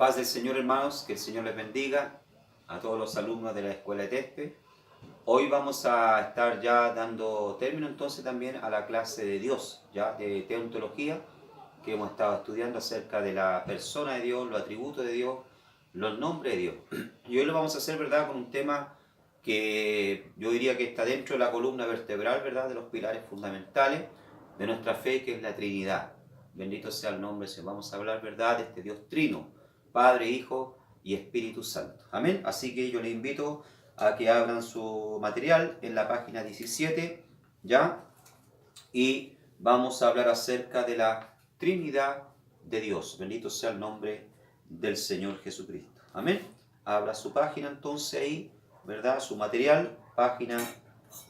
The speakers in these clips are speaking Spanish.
paz del Señor, hermanos, que el Señor les bendiga a todos los alumnos de la Escuela de Tespe. Hoy vamos a estar ya dando término entonces también a la clase de Dios, ya de teontología, que hemos estado estudiando acerca de la persona de Dios, los atributos de Dios, los nombres de Dios. Y hoy lo vamos a hacer, ¿verdad?, con un tema que yo diría que está dentro de la columna vertebral, ¿verdad?, de los pilares fundamentales de nuestra fe, que es la Trinidad. Bendito sea el nombre del Señor. Vamos a hablar, ¿verdad?, de este Dios trino, Padre, Hijo y Espíritu Santo. Amén. Así que yo les invito a que abran su material en la página 17, ¿ya? Y vamos a hablar acerca de la Trinidad de Dios. Bendito sea el nombre del Señor Jesucristo. Amén. Abra su página entonces ahí, ¿verdad? Su material, página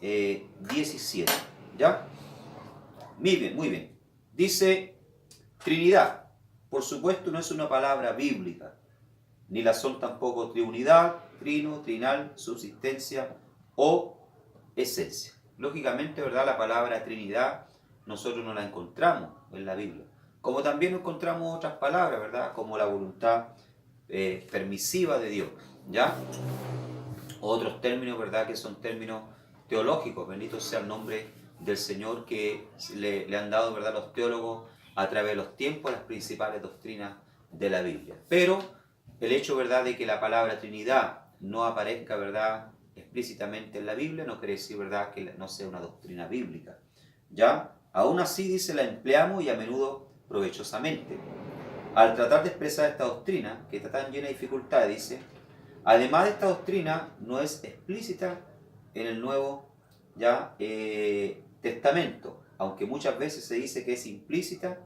17, ¿ya? Muy bien, muy bien. Dice Trinidad. Por supuesto no es una palabra bíblica, ni la son tampoco triunidad, trino, trinal, subsistencia o esencia. Lógicamente, ¿verdad?, la palabra Trinidad nosotros no la encontramos en la Biblia. Como también encontramos otras palabras, ¿verdad?, como la voluntad permisiva de Dios, ¿ya? Otros términos, ¿verdad?, que son términos teológicos. Bendito sea el nombre del Señor, que le han dado, ¿verdad?, los teólogos a través de los tiempos las principales doctrinas de la Biblia. Pero el hecho, ¿verdad?, de que la palabra Trinidad no aparezca, ¿verdad?, explícitamente en la Biblia no quiere decir, ¿verdad?, que no sea una doctrina bíblica, ¿ya? Aún así, dice, la empleamos y a menudo provechosamente. Al tratar de expresar esta doctrina, que está tan llena de dificultades, dice, además de esta doctrina no es explícita en el Nuevo Testamento, aunque muchas veces se dice que es implícita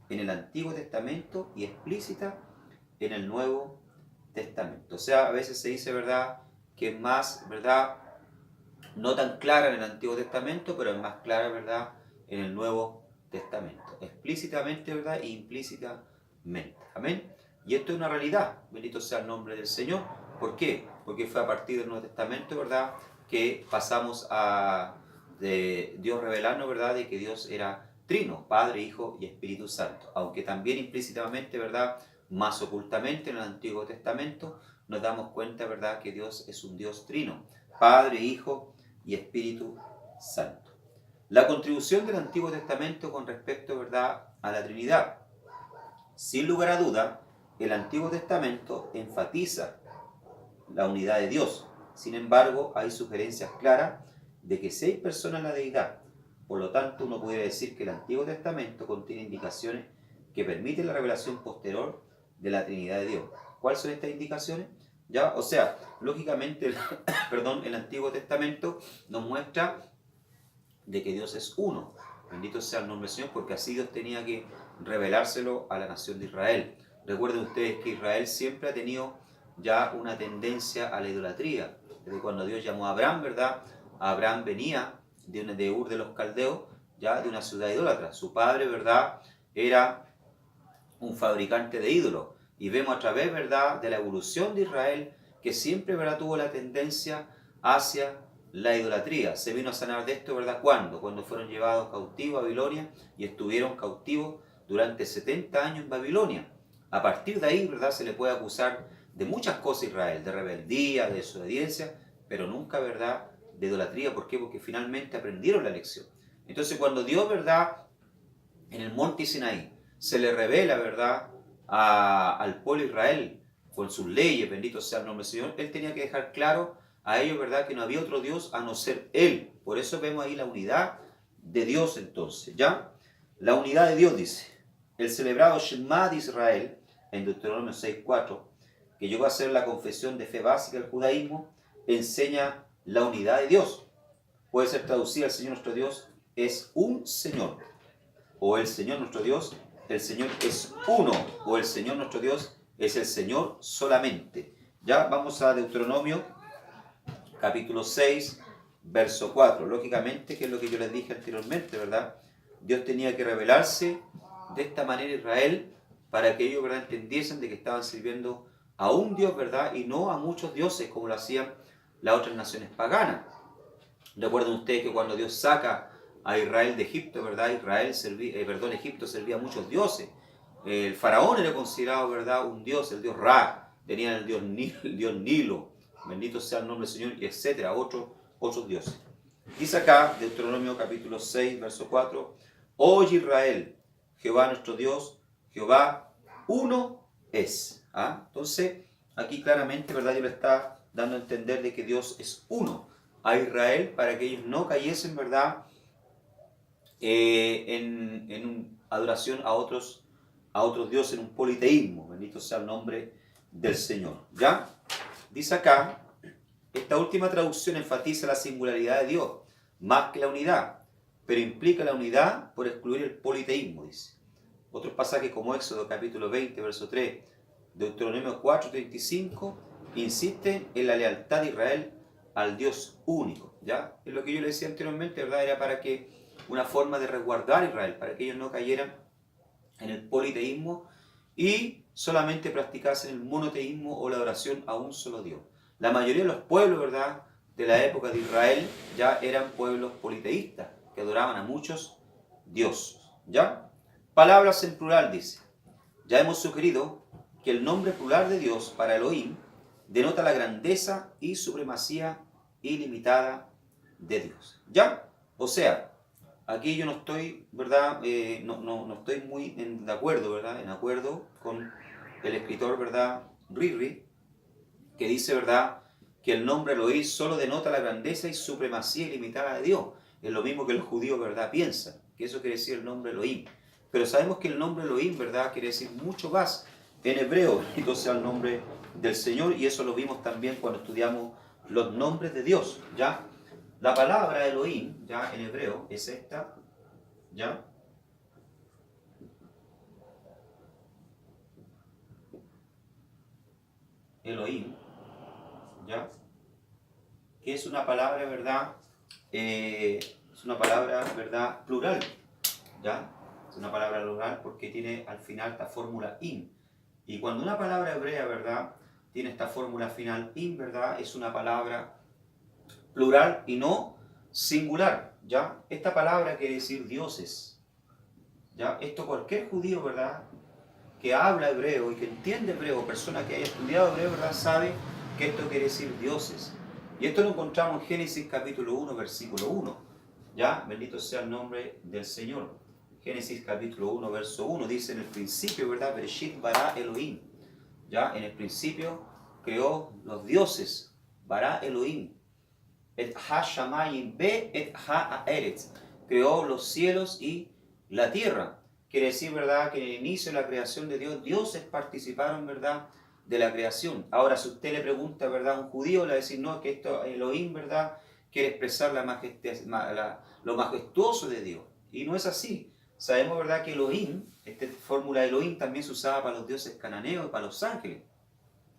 en el Antiguo Testamento y explícita en el Nuevo Testamento. O sea, a veces se dice, ¿verdad?, que es más, ¿verdad?, no tan clara en el Antiguo Testamento, pero es más clara, ¿verdad?, en el Nuevo Testamento. Explícitamente, ¿verdad?, e implícitamente. Amén. Y esto es una realidad. Bendito sea el nombre del Señor. ¿Por qué? Porque fue a partir del Nuevo Testamento, ¿verdad?, que pasamos a de Dios revelarnos, ¿verdad?, de que Dios era trino, Padre, Hijo y Espíritu Santo. Aunque también implícitamente, ¿verdad?, más ocultamente en el Antiguo Testamento, nos damos cuenta, ¿verdad?, que Dios es un Dios trino, Padre, Hijo y Espíritu Santo. La contribución del Antiguo Testamento con respecto, ¿verdad?, a la Trinidad. Sin lugar a duda, el Antiguo Testamento enfatiza la unidad de Dios. Sin embargo, hay sugerencias claras de que 6 personas en la deidad. Por lo tanto, uno pudiera decir que el Antiguo Testamento contiene indicaciones que permiten la revelación posterior de la Trinidad de Dios. ¿Cuáles son estas indicaciones? ¿Ya? O sea, lógicamente, el Antiguo Testamento nos muestra de que Dios es uno. Bendito sea el nombre del Señor, porque así Dios tenía que revelárselo a la nación de Israel. Recuerden ustedes que Israel siempre ha tenido ya una tendencia a la idolatría. Desde cuando Dios llamó a Abraham, ¿verdad? Abraham venía de Ur de los Caldeos, ya de una ciudad idólatra. Su padre, ¿verdad?, era un fabricante de ídolos. Y vemos a través, ¿verdad?, de la evolución de Israel, que siempre, ¿verdad?, tuvo la tendencia hacia la idolatría. Se vino a sanar de esto, ¿verdad?, ¿cuándo? Cuando fueron llevados cautivos a Babilonia y estuvieron cautivos durante 70 años en Babilonia. A partir de ahí, ¿verdad?, se le puede acusar de muchas cosas a Israel, de rebeldía, de desobediencia, pero nunca, ¿verdad?, de idolatría. ¿Por qué? Porque finalmente aprendieron la lección. Entonces, cuando Dios, ¿verdad?, en el monte Sinaí se le revela, ¿verdad?, al pueblo de Israel con sus leyes, bendito sea el nombre del Señor, Él tenía que dejar claro a ellos, ¿verdad?, que no había otro Dios a no ser Él. Por eso vemos ahí la unidad de Dios entonces, ¿ya? La unidad de Dios, dice. El celebrado Shema de Israel, en Deuteronomio 6:4, que llegó a ser la confesión de fe básica del judaísmo, enseña la unidad de Dios. Puede ser traducida: el Señor nuestro Dios es un Señor, o el Señor nuestro Dios, el Señor es uno, o el Señor nuestro Dios es el Señor solamente. Ya vamos a Deuteronomio capítulo 6, verso 4. Lógicamente, que es lo que yo les dije anteriormente, ¿verdad? Dios tenía que revelarse de esta manera a Israel para que ellos, ¿verdad?, entendiesen de que estaban sirviendo a un Dios, ¿verdad?, y no a muchos dioses como lo hacían las otras naciones paganas. Recuerden ustedes que cuando Dios saca a Israel de Egipto, ¿verdad?, Egipto servía a muchos dioses. El faraón era considerado, ¿verdad?, un dios, el dios Ra, tenían el dios Nilo, bendito sea el nombre del Señor, y etcétera, otros dioses. Dice acá, Deuteronomio capítulo 6, verso 4, Oye Israel, Jehová nuestro Dios, Jehová uno es. ¿Ah? Entonces, aquí claramente, ¿verdad?, Dios le está dando a entender de que Dios es uno a Israel para que ellos no cayesen, ¿verdad?, en adoración a otros dioses, en un politeísmo. Bendito sea el nombre del Señor. ¿Ya? Dice acá, esta última traducción enfatiza la singularidad de Dios, más que la unidad, pero implica la unidad por excluir el politeísmo, dice. Otros pasajes como Éxodo capítulo 20, verso 3, Deuteronomio 4, 35, insisten en la lealtad de Israel al Dios único. ¿Ya? Es lo que yo le decía anteriormente, ¿verdad? Era para que una forma de resguardar a Israel, para que ellos no cayeran en el politeísmo y solamente practicasen el monoteísmo o la adoración a un solo Dios. La mayoría de los pueblos, ¿verdad?, de la época de Israel ya eran pueblos politeístas, que adoraban a muchos dioses. ¿Ya? Palabras en plural, dice. Ya hemos sugerido que el nombre plural de Dios para Elohim denota la grandeza y supremacía ilimitada de Dios. ¿Ya? O sea, aquí yo no estoy, ¿verdad?, no estoy muy de acuerdo, ¿verdad?, en acuerdo con el escritor, ¿verdad?, Riri, que dice, ¿verdad?, que el nombre Elohim solo denota la grandeza y supremacía ilimitada de Dios. Es lo mismo que los judíos, ¿verdad?, piensan, que eso quiere decir el nombre Elohim. Pero sabemos que el nombre Elohim, ¿verdad?, quiere decir mucho más en hebreo, entonces el nombre del Señor, y eso lo vimos también cuando estudiamos los nombres de Dios, ¿ya? La palabra Elohim, ya en hebreo, es esta, ¿ya? Elohim, ¿ya? Que es una palabra, ¿verdad? Es una palabra, ¿verdad?, plural, ¿ya? Es una palabra plural porque tiene al final esta fórmula im. Y cuando una palabra hebrea, ¿verdad?, tiene esta fórmula final im, ¿verdad?, es una palabra plural y no singular, ¿ya? Esta palabra quiere decir dioses, ¿ya? Esto cualquier judío, ¿verdad?, que habla hebreo y que entiende hebreo, persona que haya estudiado hebreo, ¿verdad?, sabe que esto quiere decir dioses. Y esto lo encontramos en Génesis capítulo 1, versículo 1. ¿Ya? Bendito sea el nombre del Señor. Génesis capítulo 1, verso 1 dice: en el principio, ¿verdad?, Bereshit bara Elohim. ¿Ya? En el principio creó los dioses, bara Elohim. Et ha shamayim be et ha aeretz. Creó los cielos y la tierra. Quiere decir, ¿verdad?, que en el inicio de la creación de Dios, dioses participaron, ¿verdad?, de la creación. Ahora, si usted le pregunta, ¿verdad?, a un judío, le va a decir, no, que esto, Elohim, ¿verdad?, quiere expresar lo majestuoso de Dios. Y no es así. Sabemos, ¿verdad?, que Elohim, esta fórmula Elohim también se usaba para los dioses cananeos y para los ángeles.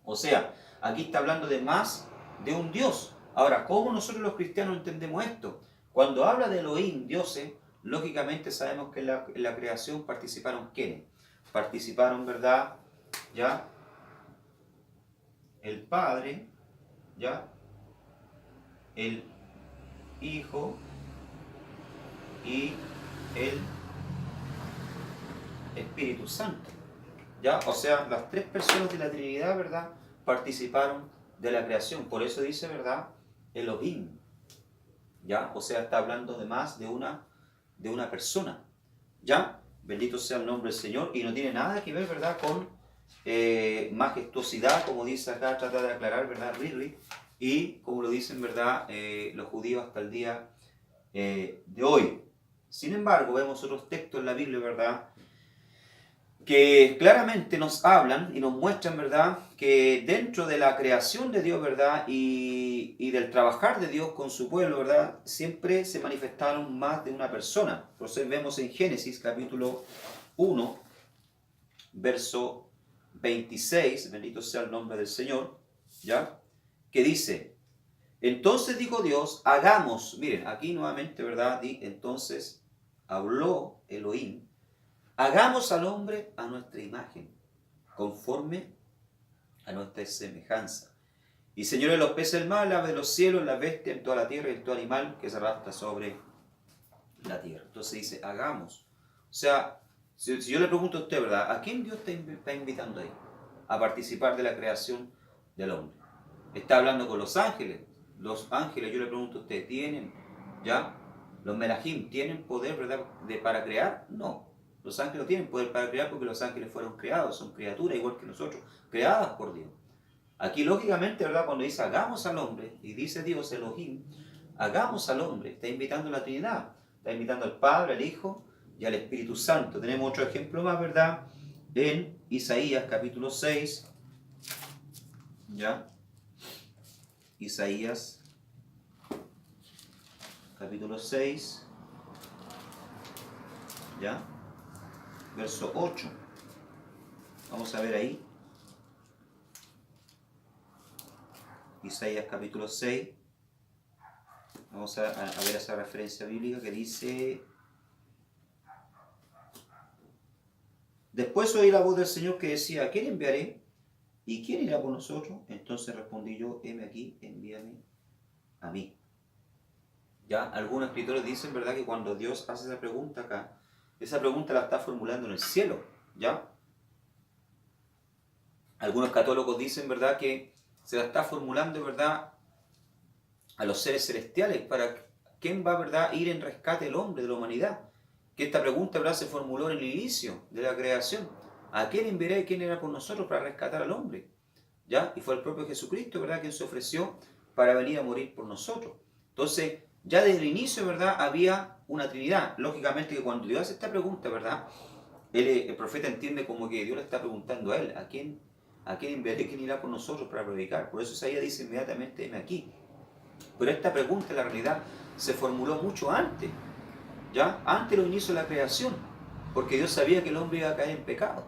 O sea, aquí está hablando de más de un Dios. Ahora, ¿cómo nosotros los cristianos entendemos esto? Cuando habla de Elohim, dioses, lógicamente sabemos que en la creación participaron ¿quiénes? Participaron, ¿verdad?, ¿ya?, el Padre, ¿ya?, el Hijo y el Espíritu Santo. ¿Ya? O sea, las tres personas de la Trinidad, ¿verdad?, participaron de la creación. Por eso dice, ¿verdad?, Elohim. ¿Ya? O sea, está hablando de más de una persona. ¿Ya? Bendito sea el nombre del Señor. Y no tiene nada que ver, ¿verdad?, con majestuosidad, como dice acá, trata de aclarar, ¿verdad?, Ridley. Y como lo dicen, ¿verdad?, los judíos hasta el día de hoy. Sin embargo, vemos otros textos en la Biblia, ¿verdad?, que claramente nos hablan y nos muestran, ¿verdad?, que dentro de la creación de Dios, ¿verdad?, y del trabajar de Dios con su pueblo, ¿verdad?, siempre se manifestaron más de una persona. Entonces vemos en Génesis capítulo 1, verso 26, bendito sea el nombre del Señor, ¿ya?, que dice: entonces dijo Dios, hagamos, miren, aquí nuevamente, ¿verdad?, entonces habló Elohim, hagamos al hombre a nuestra imagen, conforme a nuestra semejanza. Y señore los peces del mar, las aves de los cielos, las bestias en toda la tierra y en todo animal que se arrastra sobre la tierra. Entonces dice, hagamos. O sea, Si yo le pregunto a usted, ¿verdad? ¿A quién Dios está invitando ahí a participar de la creación del hombre? Está hablando con los ángeles. Los ángeles, yo le pregunto a usted, ¿tienen ya? Los melajim, ¿tienen poder, verdad, para crear? No. Los ángeles no tienen poder para crear porque los ángeles fueron creados, son criaturas igual que nosotros, creadas por Dios. Aquí, lógicamente, ¿verdad? Cuando dice hagamos al hombre, y dice Dios, Elohim, hagamos al hombre, está invitando a la Trinidad, está invitando al Padre, al Hijo y al Espíritu Santo. Tenemos otro ejemplo más, ¿verdad? En Isaías capítulo 6, ¿ya? Isaías capítulo 6, ¿ya? Verso 8. Vamos a ver ahí. Isaías capítulo 6. Vamos a ver esa referencia bíblica que dice: después oí la voz del Señor que decía, ¿a quién enviaré? ¿Y quién irá por nosotros? Entonces respondí yo, heme aquí, envíame a mí. Ya, algunos escritores dicen, ¿verdad?, que cuando Dios hace esa pregunta acá, esa pregunta la está formulando en el cielo, ¿ya? Algunos católogos dicen, ¿verdad?, que se la está formulando, ¿verdad?, a los seres celestiales, para quién va, ¿verdad?, a ir en rescate del hombre, de la humanidad. Que esta pregunta, ¿verdad?, se formuló en el inicio de la creación. ¿A quién enviaré y quién era por nosotros para rescatar al hombre? ¿Ya? Y fue el propio Jesucristo, ¿verdad?, quien se ofreció para venir a morir por nosotros. Entonces, ya desde el inicio, ¿verdad?, había una Trinidad. Lógicamente que cuando Dios hace esta pregunta, ¿verdad?, el profeta entiende como que Dios le está preguntando a él, ¿a quién enviaré, quién irá por nosotros para predicar? Por eso Isaías dice inmediatamente, heme aquí. Pero esta pregunta, en la realidad, se formuló mucho antes, ¿ya? Antes de los inicios de la creación, porque Dios sabía que el hombre iba a caer en pecado.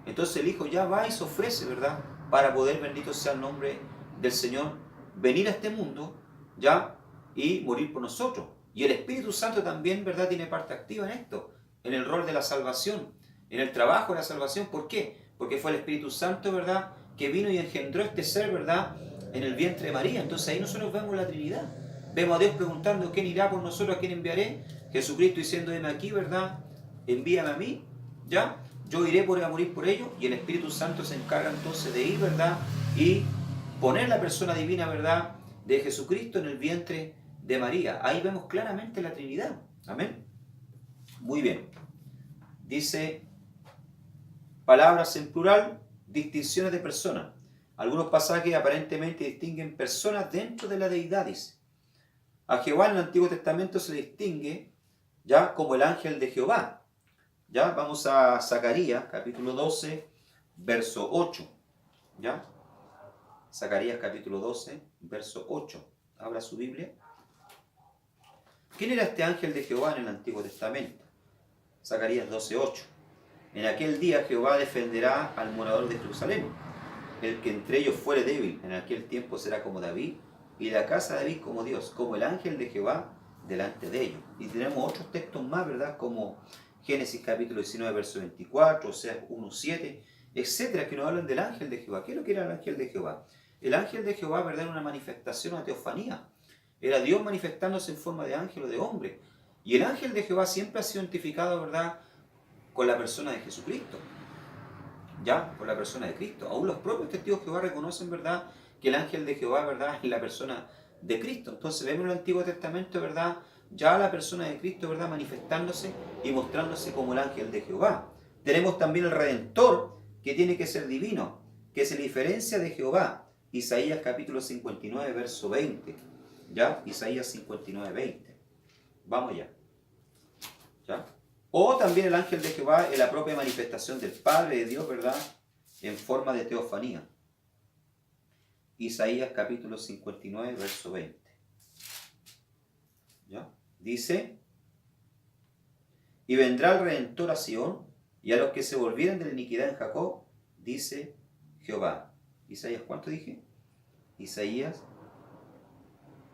Entonces el Hijo ya va y se ofrece, ¿verdad?, para poder, bendito sea el nombre del Señor, venir a este mundo, ¿ya?, y morir por nosotros. Y el Espíritu Santo también, ¿verdad?, tiene parte activa en esto, en el rol de la salvación, en el trabajo de la salvación. ¿Por qué? Porque fue el Espíritu Santo, ¿verdad?, que vino y engendró este ser, ¿verdad?, en el vientre de María. Entonces ahí nosotros vemos la Trinidad. Vemos a Dios preguntando, ¿quién irá por nosotros? ¿A quién enviaré? Jesucristo diciendo, heme aquí, ¿verdad?, envíame a mí, ¿ya? Yo iré a morir por ellos, y el Espíritu Santo se encarga entonces de ir, ¿verdad?, y poner la persona divina, ¿verdad?, de Jesucristo en el vientre de María. Ahí vemos claramente la Trinidad. Amén. Muy bien. Dice, palabras en plural, distinciones de personas. Algunos pasajes aparentemente distinguen personas dentro de la deidad, dice. A Jehová en el Antiguo Testamento se le distingue ya como el ángel de Jehová. Ya, vamos a Zacarías, capítulo 12, verso 8. ¿Ya? Zacarías, capítulo 12, verso 8. Abra su Biblia. ¿Quién era este ángel de Jehová en el Antiguo Testamento? Zacarías 12, 8. En aquel día Jehová defenderá al morador de Jerusalén. El que entre ellos fuere débil, en aquel tiempo será como David, y la casa de David como Dios, como el ángel de Jehová delante de ellos. Y tenemos otros textos más, ¿verdad?, como Génesis capítulo 19, verso 24, Oseas 1, 7, etcétera, que nos hablan del ángel de Jehová. ¿Qué es lo que era el ángel de Jehová? El ángel de Jehová, ¿verdad?, era una manifestación, una teofanía. Era Dios manifestándose en forma de ángel o de hombre. Y el ángel de Jehová siempre ha sido identificado, ¿verdad?, con la persona de Jesucristo. Ya, con la persona de Cristo. Aún los propios testigos de Jehová reconocen, ¿verdad?, que el ángel de Jehová, ¿verdad?, es la persona de Cristo. Entonces vemos en el Antiguo Testamento, ¿verdad?, ya la persona de Cristo, ¿verdad?, manifestándose y mostrándose como el ángel de Jehová. Tenemos también el Redentor, que tiene que ser divino, que se diferencia de Jehová. Isaías capítulo 59, verso 20. ¿Ya? Isaías 59, 20. Vamos ya. ¿Ya? O también el ángel de Jehová es la propia manifestación del Padre de Dios, ¿verdad?, en forma de teofanía. Isaías capítulo 59, verso 20. ¿Ya? Dice, y vendrá el Redentor a Sión, y a los que se volvieren de la iniquidad en Jacob, dice Jehová. Isaías, ¿cuánto dije? Isaías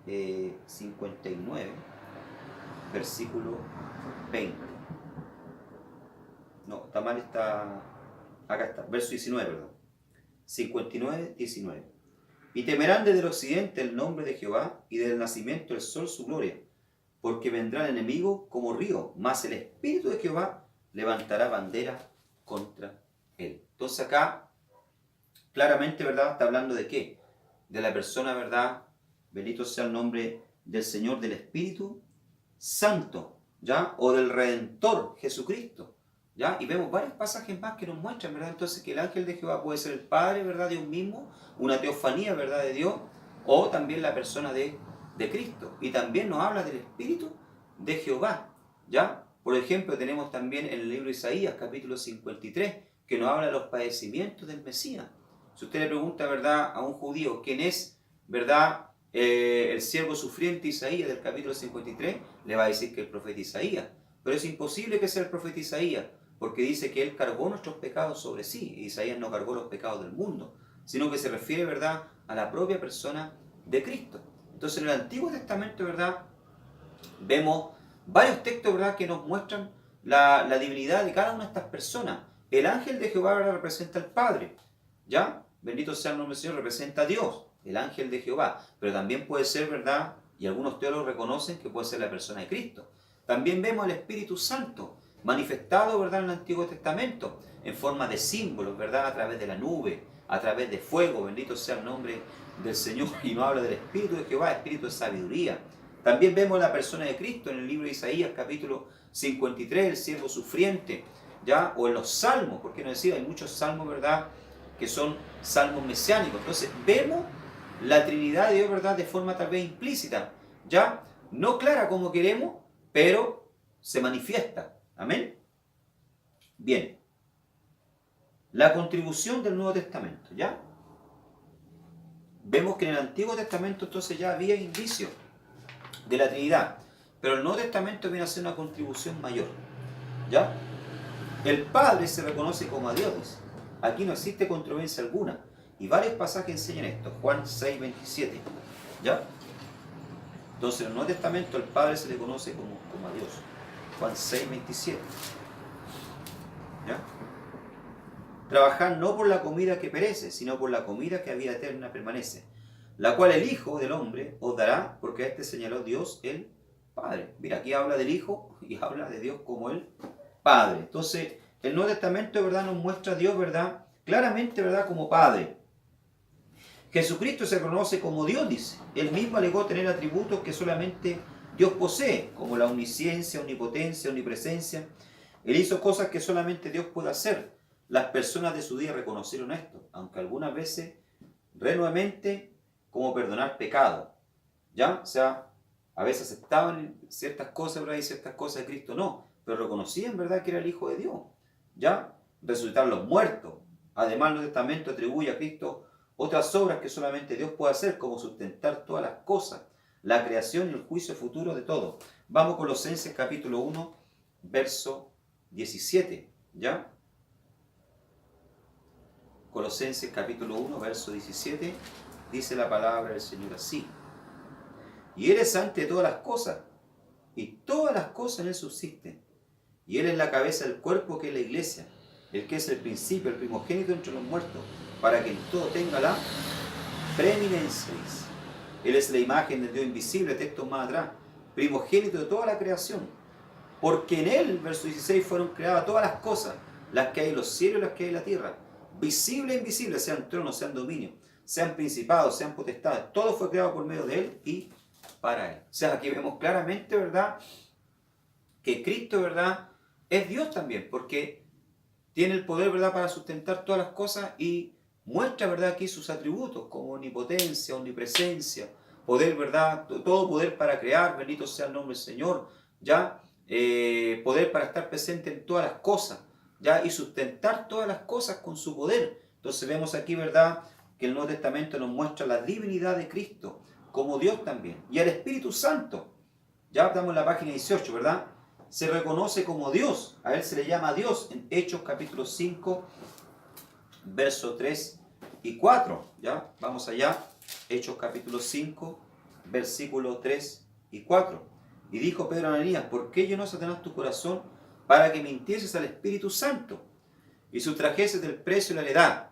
59, versículo 20. No, está mal, acá está, verso 19, perdón. 59, 19. Y temerán desde el occidente el nombre de Jehová, y desde el nacimiento del sol su gloria, porque vendrá el enemigo como río, mas el Espíritu de Jehová levantará bandera contra él. Entonces acá, claramente, ¿verdad? Está hablando de qué? De la persona, ¿verdad? Bendito sea el nombre del Señor, del Espíritu Santo, ¿ya? O del Redentor, Jesucristo, ¿ya? Y vemos varios pasajes más que nos muestran, ¿verdad? Entonces que el ángel de Jehová puede ser el Padre, ¿verdad? Dios mismo, una teofanía, ¿verdad? De Dios, o también la persona de Cristo. Y también nos habla del Espíritu de Jehová, ¿ya? Por ejemplo, tenemos también en el libro de Isaías, capítulo 53, que nos habla de los padecimientos del Mesías. Si usted le pregunta, ¿verdad?, a un judío quién es, ¿verdad?, el siervo sufriente Isaías del capítulo 53, le va a decir que el profeta Isaías. Pero es imposible que sea el profeta Isaías, porque dice que él cargó nuestros pecados sobre sí. Isaías no cargó los pecados del mundo, sino que se refiere, ¿verdad?, a la propia persona de Cristo. Entonces en el Antiguo Testamento, ¿verdad?, vemos varios textos, ¿verdad?, que nos muestran la divinidad de cada una de estas personas. El ángel de Jehová, ¿verdad?, representa al Padre, ¿ya? Bendito sea el nombre del Señor, representa a Dios, el ángel de Jehová. Pero también puede ser, ¿verdad?, y algunos teólogos reconocen que puede ser la persona de Cristo. También vemos al Espíritu Santo manifestado, ¿verdad?, en el Antiguo Testamento, en forma de símbolos, ¿verdad?, a través de la nube, a través de fuego. Bendito sea el nombre del Señor. Y nos habla del Espíritu de Jehová, Espíritu de sabiduría. También vemos la persona de Cristo en el libro de Isaías, capítulo 53, el siervo sufriente, ¿ya? O en los salmos, porque no decir, hay muchos salmos, ¿verdad?, que son salmos mesiánicos. Entonces vemos la Trinidad de Dios, ¿verdad?, de forma tal vez implícita, ¿ya? No clara como queremos, pero se manifiesta. Amén. Bien. La contribución del Nuevo Testamento, ¿ya? Vemos que en el Antiguo Testamento entonces ya había indicios de la Trinidad, pero el Nuevo Testamento viene a ser una contribución mayor, ¿ya? El Padre se reconoce como a Dios, dice. Aquí no existe controversia alguna, y varios pasajes enseñan esto. Juan 6, 27, ¿ya? Entonces en el Nuevo Testamento el Padre se le conoce como a Dios. Juan 6, 27, ¿ya? Trabajad no por la comida que perece, sino por la comida que a vida eterna permanece, la cual el Hijo del Hombre os dará, porque a este señaló Dios el Padre. Mira, aquí habla del Hijo y habla de Dios como el Padre. Entonces, el Nuevo Testamento, ¿verdad?, nos muestra a Dios, ¿verdad?, claramente, ¿verdad?, como Padre. Jesucristo se reconoce como Dios, dice. Él mismo alegó tener atributos que solamente Dios posee, como la omnisciencia, omnipotencia, omnipresencia. Él hizo cosas que solamente Dios puede hacer. Las personas de su día reconocieron esto, aunque algunas veces renuevamente, como perdonar pecado, ¿ya? O sea, a veces aceptaban ciertas cosas, ¿verdad?, y ciertas cosas de Cristo no, pero reconocían, ¿verdad?, que era el Hijo de Dios, ¿ya? Resucitar los muertos. Además, el Nuevo Testamento atribuye a Cristo otras obras que solamente Dios puede hacer, como sustentar todas las cosas, la creación y el juicio futuro de todo. Vamos a Colosenses capítulo 1, verso 17, ¿ya? Colosenses capítulo 1, verso 17, dice la palabra del Señor así. Y Él es antes de todas las cosas, y todas las cosas en Él subsisten. Y Él es la cabeza del cuerpo, que es la iglesia, el que es el principio, el primogénito entre los muertos, para que en todo tenga la preeminencia. Él es la imagen del Dios invisible, texto más atrás, primogénito de toda la creación. Porque en Él, verso 16, fueron creadas todas las cosas, las que hay en los cielos y las que hay en la tierra, visibles e invisibles, sean tronos, sean dominios, sean principados, sean potestades. Todo fue creado por medio de Él y para Él. O sea, aquí vemos claramente, ¿verdad?, que Cristo, ¿verdad?, es Dios también, porque tiene el poder, ¿verdad?, para sustentar todas las cosas y muestra, ¿verdad?, aquí sus atributos como omnipotencia, omnipresencia, poder, ¿verdad?, todo poder para crear, bendito sea el nombre del Señor, ¿ya? Poder para estar presente en todas las cosas, ¿ya? Y sustentar todas las cosas con su poder. Entonces vemos aquí, ¿verdad?, que el Nuevo Testamento nos muestra la divinidad de Cristo como Dios también. Y al Espíritu Santo, ya estamos en la página 18, ¿verdad?, se reconoce como Dios. A Él se le llama Dios en Hechos capítulo 5, verso 3 y 4. ¿Ya? Vamos allá. Hechos capítulo 5, versículo 3 y 4. Y dijo Pedro a Ananías: ¿por qué llenó Satanás tu corazón para que mintieses al Espíritu Santo y sustrajeses del precio la heredad,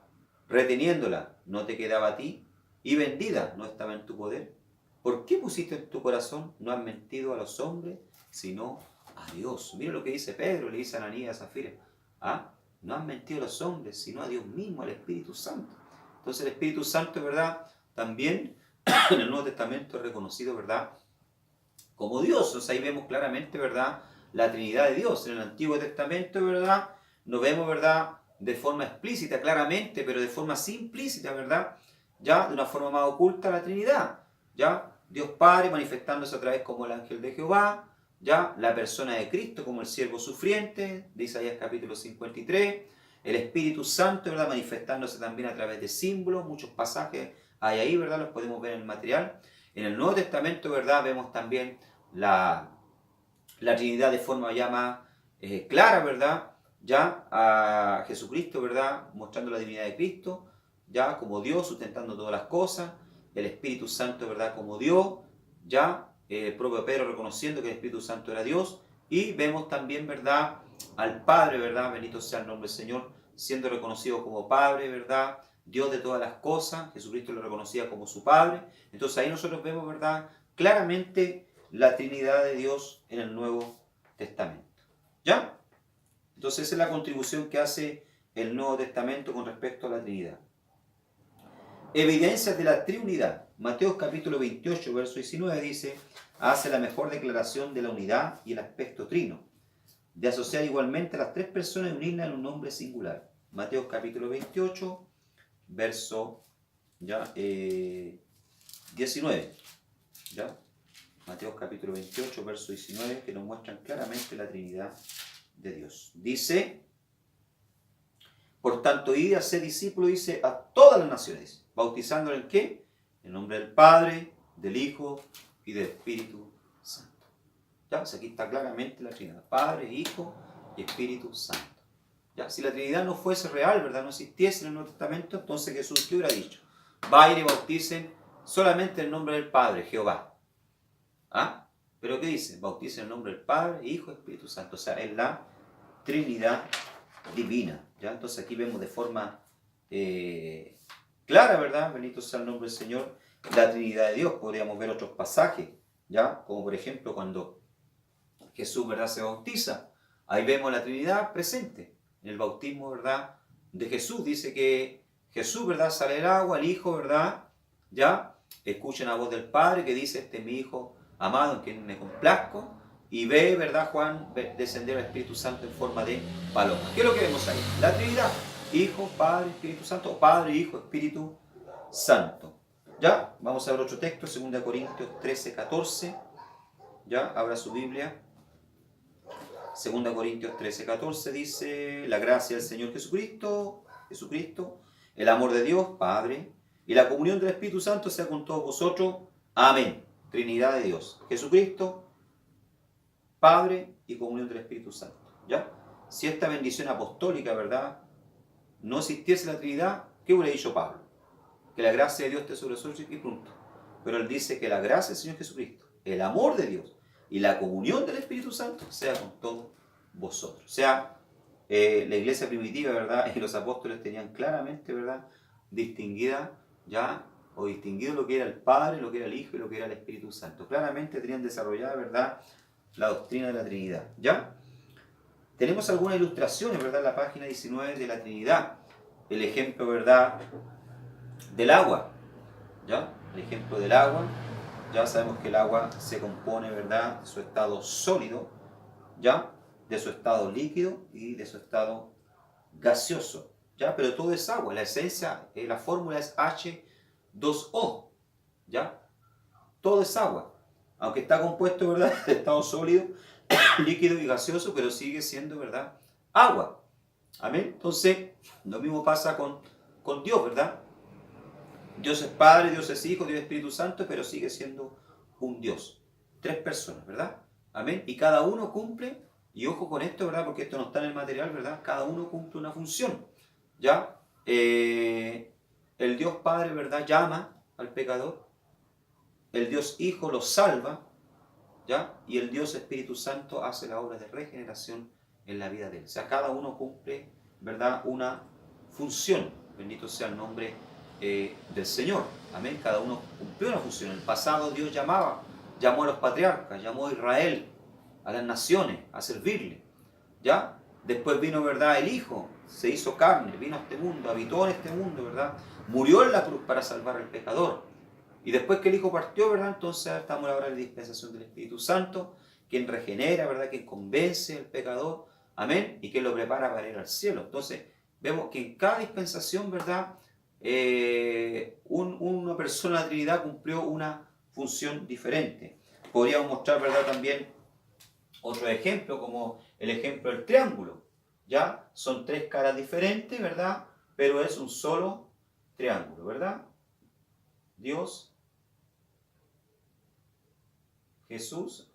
reteniéndola? ¿No te quedaba a ti? Y vendida, ¿no estaba en tu poder? ¿Por qué pusiste en tu corazón? No has mentido a los hombres, sino a Dios. Mira lo que dice Pedro, le dice a Ananías y a Zafira. ¿Ah? No han mentido a los hombres, sino a Dios mismo, al Espíritu Santo. Entonces el Espíritu Santo, ¿verdad? También en el Nuevo Testamento es reconocido, ¿verdad? Como Dios. O sea, ahí vemos claramente, ¿verdad? La Trinidad de Dios. En el Antiguo Testamento, ¿verdad? No vemos, ¿verdad? De forma explícita, claramente, pero de forma así implícita, ¿verdad? Ya, de una forma más oculta la Trinidad. Ya, Dios Padre manifestándose a través como el ángel de Jehová. Ya, la persona de Cristo como el siervo sufriente, de Isaías capítulo 53. El Espíritu Santo, ¿verdad? Manifestándose también a través de símbolos. Muchos pasajes hay ahí, ¿verdad? Los podemos ver en el material. En el Nuevo Testamento, ¿verdad? Vemos también la Trinidad de forma ya más clara, ¿verdad? Ya a Jesucristo, ¿verdad? Mostrando la divinidad de Cristo, ya como Dios, sustentando todas las cosas, el Espíritu Santo, ¿verdad? Como Dios, ya el propio Pedro reconociendo que el Espíritu Santo era Dios, y vemos también, ¿verdad? Al Padre, ¿verdad? Bendito sea el nombre del Señor, siendo reconocido como Padre, ¿verdad? Dios de todas las cosas, Jesucristo lo reconocía como su Padre. Entonces ahí nosotros vemos, ¿verdad? Claramente la Trinidad de Dios en el Nuevo Testamento. ¿Ya? Entonces esa es la contribución que hace el Nuevo Testamento con respecto a la Trinidad. Evidencias de la Trinidad. Mateo capítulo 28, verso 19 dice, hace la mejor declaración de la unidad y el aspecto trino, de asociar igualmente a las tres personas y unirlas en un nombre singular. Mateo capítulo 28, verso ya, 19. ¿Ya? Mateo capítulo 28, verso 19, que nos muestran claramente la Trinidad de Dios. Dice, por tanto, id a ser discípulos, dice, a todas las naciones, bautizándole en ¿qué? En el nombre del Padre, del Hijo y del Espíritu Santo. ¿Ya? O sea, aquí está claramente la Trinidad, Padre, Hijo y Espíritu Santo. ¿Ya? Si la Trinidad no fuese real, ¿verdad? No existiese en el Nuevo Testamento, entonces Jesús, ¿qué hubiera dicho? Vayan y bauticen solamente en el nombre del Padre, Jehová. ¿Ah? ¿Pero qué dice? Bauticen en el nombre del Padre, Hijo y Espíritu Santo. O sea, es la Trinidad divina. ¿Ya? Entonces aquí vemos de forma clara, ¿verdad? Bendito sea el nombre del Señor, la Trinidad de Dios. Podríamos ver otros pasajes, ¿ya? Como por ejemplo cuando Jesús, ¿verdad? Se bautiza. Ahí vemos la Trinidad presente. En el bautismo, ¿verdad? De Jesús. Dice que Jesús, ¿verdad? Sale del agua, el Hijo, ¿verdad? ¿Ya? Escuchan la voz del Padre que dice, este es mi Hijo amado en quien me complazco. Y ve, ¿verdad, Juan? Descender al Espíritu Santo en forma de paloma. ¿Qué es lo que vemos ahí? La Trinidad. Hijo, Padre, Espíritu Santo. Padre, Hijo, Espíritu Santo. ¿Ya? Vamos a ver otro texto. 2 Corintios 13, 14. ¿Ya? Abra su Biblia. 2 Corintios 13, 14 dice, la gracia del Señor Jesucristo, el amor de Dios, Padre, y la comunión del Espíritu Santo sea con todos vosotros. Amén. Trinidad de Dios. Jesucristo, Padre y comunión del Espíritu Santo. ¿Ya? Si esta bendición apostólica, ¿verdad? No existiese la Trinidad, ¿qué hubiera dicho Pablo? Que la gracia de Dios esté sobre nosotros y punto. Pero él dice que la gracia del Señor Jesucristo, el amor de Dios y la comunión del Espíritu Santo sea con todos vosotros. O sea, la iglesia primitiva, ¿verdad? Y los apóstoles tenían claramente, ¿verdad? Distinguida ya, o distinguido lo que era el Padre, lo que era el Hijo y lo que era el Espíritu Santo. Claramente tenían desarrollada, ¿verdad? La doctrina de la Trinidad, ¿ya? Tenemos algunas ilustraciones, ¿verdad? En la página 19 de la Trinidad. El ejemplo, ¿verdad? Del agua, ¿ya? El ejemplo del agua. Ya sabemos que el agua se compone, ¿verdad? De su estado sólido, ¿ya? De su estado líquido y de su estado gaseoso, ¿ya? Pero todo es agua. La esencia, la fórmula es H2O, ¿ya? Todo es agua. Aunque está compuesto, ¿verdad? De estado sólido, líquido y gaseoso, pero sigue siendo, ¿verdad? Agua. Amén. Entonces, lo mismo pasa con Dios, ¿verdad? Dios es Padre, Dios es Hijo, Dios es Espíritu Santo, pero sigue siendo un Dios. Tres personas, ¿verdad? Amén. Y cada uno cumple, y ojo con esto, ¿verdad? Porque esto no está en el material, ¿verdad? Cada uno cumple una función, ¿ya? El Dios Padre, ¿verdad? Llama al pecador. El Dios Hijo lo salva, ¿ya? Y el Dios Espíritu Santo hace la obra de regeneración en la vida de él. O sea, cada uno cumple, ¿verdad? Una función. Bendito sea el nombre del Señor. Amén. Cada uno cumplió una función. En el pasado Dios llamó a los patriarcas, llamó a Israel, a las naciones, a servirle. ¿Ya? Después vino, ¿verdad? El Hijo, se hizo carne, vino a este mundo, habitó en este mundo, ¿verdad? Murió en la cruz para salvar al pecador. Y después que el Hijo partió, ¿verdad? Entonces estamos ahora en la dispensación del Espíritu Santo, quien regenera, ¿verdad? Quien convence al pecador, amén, y quien lo prepara para ir al cielo. Entonces, vemos que en cada dispensación, ¿verdad? Una persona de la Trinidad cumplió una función diferente. Podríamos mostrar, ¿verdad? También otro ejemplo, como el ejemplo del triángulo. ¿Ya? Son tres caras diferentes, ¿verdad? Pero es un solo triángulo, ¿verdad? Dios, Jesús,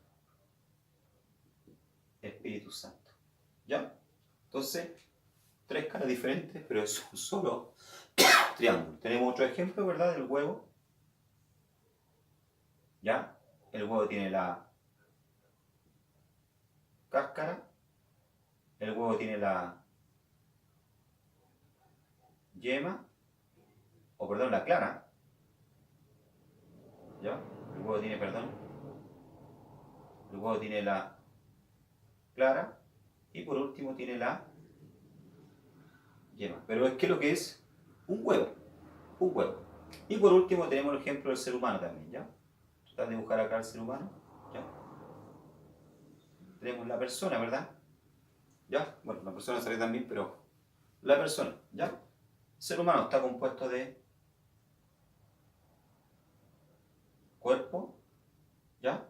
Espíritu Santo. ¿Ya? Entonces, tres caras diferentes, pero es un solo triángulo. Tenemos otro ejemplo, ¿verdad? Del huevo. ¿Ya? El huevo tiene la cáscara. El huevo tiene la yema, o perdón, la clara. ¿Ya? El huevo tiene, perdón. El huevo tiene la clara. Y por último tiene la yema. Pero es que lo que es un huevo. Un huevo. Y por último tenemos el ejemplo del ser humano también, ¿ya? Tratar de dibujar acá el ser humano, ¿ya? Tenemos la persona, ¿verdad? ¿Ya? Bueno, la persona sale también, pero la persona, ¿ya? El ser humano está compuesto de cuerpo, ¿ya?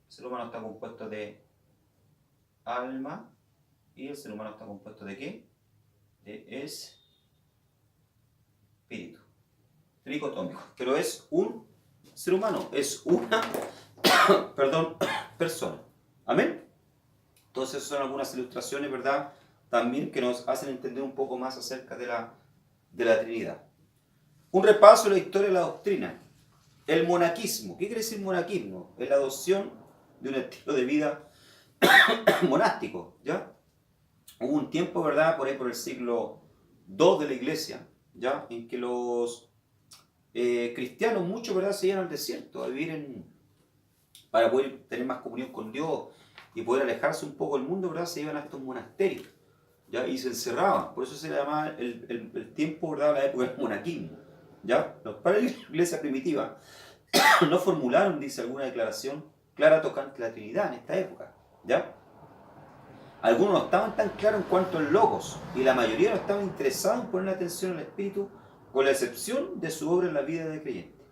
El ser humano está compuesto de alma. ¿Y el ser humano está compuesto de qué? De espíritu. Tricotómico. Pero es un ser humano, es una perdón, persona. ¿Amén? Entonces son algunas ilustraciones, ¿verdad? También que nos hacen entender un poco más acerca de la Trinidad. Un repaso de la historia de la doctrina. El monaquismo. ¿Qué quiere decir monaquismo? Es la adopción de un estilo de vida monástico, ¿ya? Hubo un tiempo, ¿verdad? Por ahí por el siglo II de la iglesia, ¿ya? En que los cristianos, muchos, ¿verdad? Se iban al desierto a vivir para poder tener más comunión con Dios y poder alejarse un poco del mundo, ¿verdad? Se iban a estos monasterios, ¿ya? Y se encerraban. Por eso se le llamaba el tiempo, ¿verdad? La época del monaquismo, ¿ya? Los padres de la iglesia primitiva no formularon, dice, alguna declaración clara tocante a la Trinidad en esta época, ¿ya? Algunos no estaban tan claros en cuanto al logos, y la mayoría no estaban interesados en poner atención al Espíritu, con la excepción de su obra en la vida de creyente.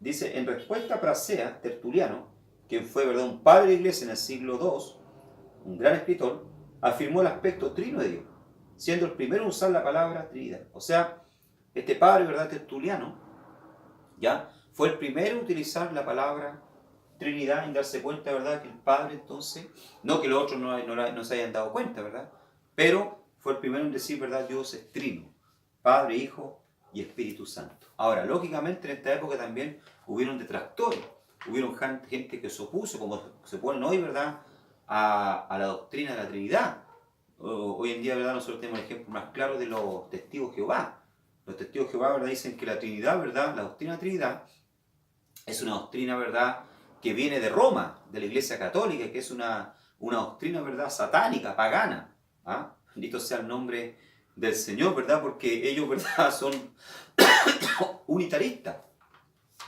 Dice, en respuesta a Prasea, Tertuliano, quien fue, ¿verdad?, un padre de la iglesia en el siglo II, un gran escritor, afirmó el aspecto trino de Dios, siendo el primero en usar la palabra Trinidad. O sea, este padre, ¿verdad?, Tertuliano, ¿ya?, fue el primero en utilizar la palabra Trinidad, en darse cuenta, ¿verdad?, que el Padre, entonces, no que los otros no se hayan dado cuenta, ¿verdad?, pero fue el primero en decir, ¿verdad?, Dios es trino, Padre, Hijo y Espíritu Santo. Ahora, lógicamente, en esta época también hubieron detractores, hubieron gente que se opuso, como se ponen hoy, ¿verdad?, a la doctrina de la Trinidad. Hoy en día, ¿verdad?, nosotros tenemos el ejemplo más claro de los testigos de Jehová. Los testigos de Jehová, ¿verdad?, dicen que la Trinidad, ¿verdad?, la doctrina de la Trinidad es una doctrina, ¿verdad?, que viene de Roma, de la Iglesia Católica, que es una doctrina, ¿verdad?, satánica, pagana. ¿Ah? Bendito sea el nombre del Señor, ¿verdad?, porque ellos, ¿verdad?, son unitaristas,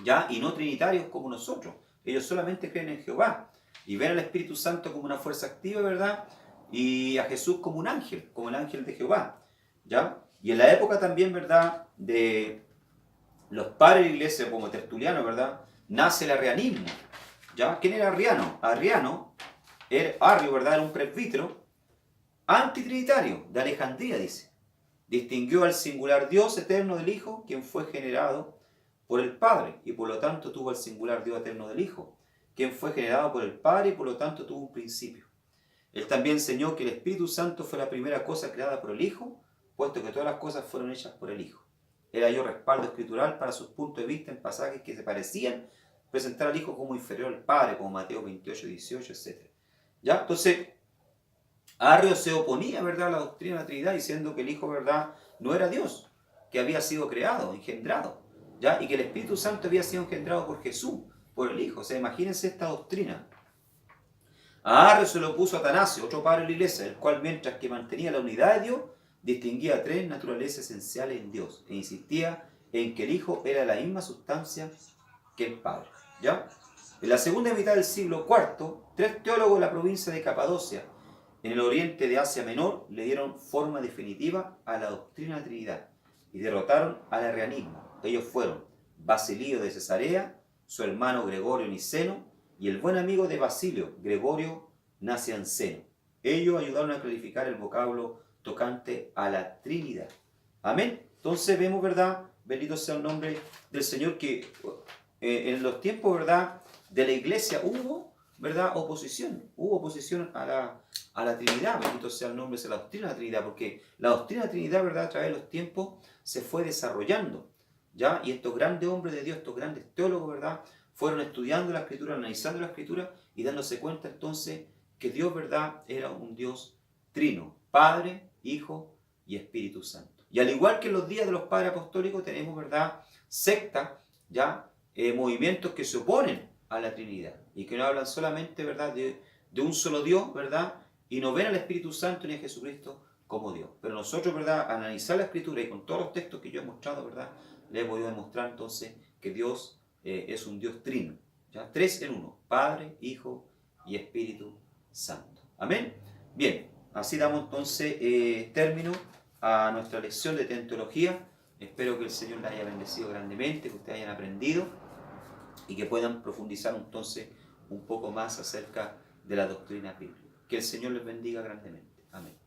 ¿ya?, y no trinitarios como nosotros. Ellos solamente creen en Jehová y ven al Espíritu Santo como una fuerza activa, ¿verdad?, y a Jesús como un ángel, como el ángel de Jehová, ¿ya? Y en la época también, ¿verdad?, de los padres de la iglesia como Tertuliano, ¿verdad?, nace el arrianismo, ¿ya? ¿Quién era Arriano? Arrio, ¿verdad?, era un presbítero antitrinitario de Alejandría, dice. Distinguió al singular Dios eterno del Hijo, quien fue generado por el Padre, y por lo tanto tuvo al singular Dios eterno del Hijo, quien fue generado por el Padre, y por lo tanto tuvo un principio. Él también enseñó que el Espíritu Santo fue la primera cosa creada por el Hijo, puesto que todas las cosas fueron hechas por el Hijo. Él halló respaldo escritural para sus puntos de vista en pasajes que se parecían presentar al Hijo como inferior al Padre, como Mateo 28, 18, etc. ¿Ya? Entonces, Arrio se oponía, ¿verdad?, a la doctrina de la Trinidad, diciendo que el Hijo, ¿verdad?, no era Dios, que había sido creado, engendrado, ¿ya?, y que el Espíritu Santo había sido engendrado por Jesús, por el Hijo. O sea, imagínense esta doctrina. A Arrio se lo opuso Atanasio, otro padre de la iglesia, el cual mientras que mantenía la unidad de Dios, distinguía tres naturalezas esenciales en Dios e insistía en que el Hijo era la misma sustancia que el Padre. ¿Ya? En la segunda mitad del siglo IV, tres teólogos de la provincia de Capadocia, en el oriente de Asia Menor, le dieron forma definitiva a la doctrina de la Trinidad y derrotaron al arrianismo. Ellos fueron Basilio de Cesarea, su hermano Gregorio Niceno y el buen amigo de Basilio, Gregorio Nacianceno. Ellos ayudaron a clarificar el vocablo tocante a la Trinidad. Amén. Entonces vemos, ¿verdad? Bendito sea el nombre del Señor, que en los tiempos, ¿verdad?, de la iglesia hubo, ¿verdad?, hubo oposición a la Trinidad. Bendito sea el nombre de la doctrina de la Trinidad, porque la doctrina de la Trinidad, ¿verdad?, a través de los tiempos se fue desarrollando, ¿ya? Y estos grandes hombres de Dios, estos grandes teólogos, ¿verdad?, fueron estudiando la Escritura, analizando la Escritura y dándose cuenta entonces que Dios, ¿verdad?, era un Dios trino, Padre, Hijo y Espíritu Santo. Y al igual que en los días de los padres apostólicos tenemos, ¿verdad?, sectas, ¿ya?, movimientos que se oponen a la Trinidad y que no hablan solamente, ¿verdad?, de un solo Dios, ¿verdad?, y no ven al Espíritu Santo ni a Jesucristo como Dios. Pero nosotros, ¿verdad?, al analizar la Escritura y con todos los textos que yo he mostrado, ¿verdad?, le he podido demostrar entonces que Dios es un Dios trino, ¿ya? Tres en uno, Padre, Hijo y Espíritu Santo. Amén. Bien, así damos entonces término a nuestra lección de teología. Espero que el Señor la haya bendecido grandemente, que ustedes hayan aprendido y que puedan profundizar entonces un poco más acerca de la doctrina bíblica. Que el Señor les bendiga grandemente. Amén.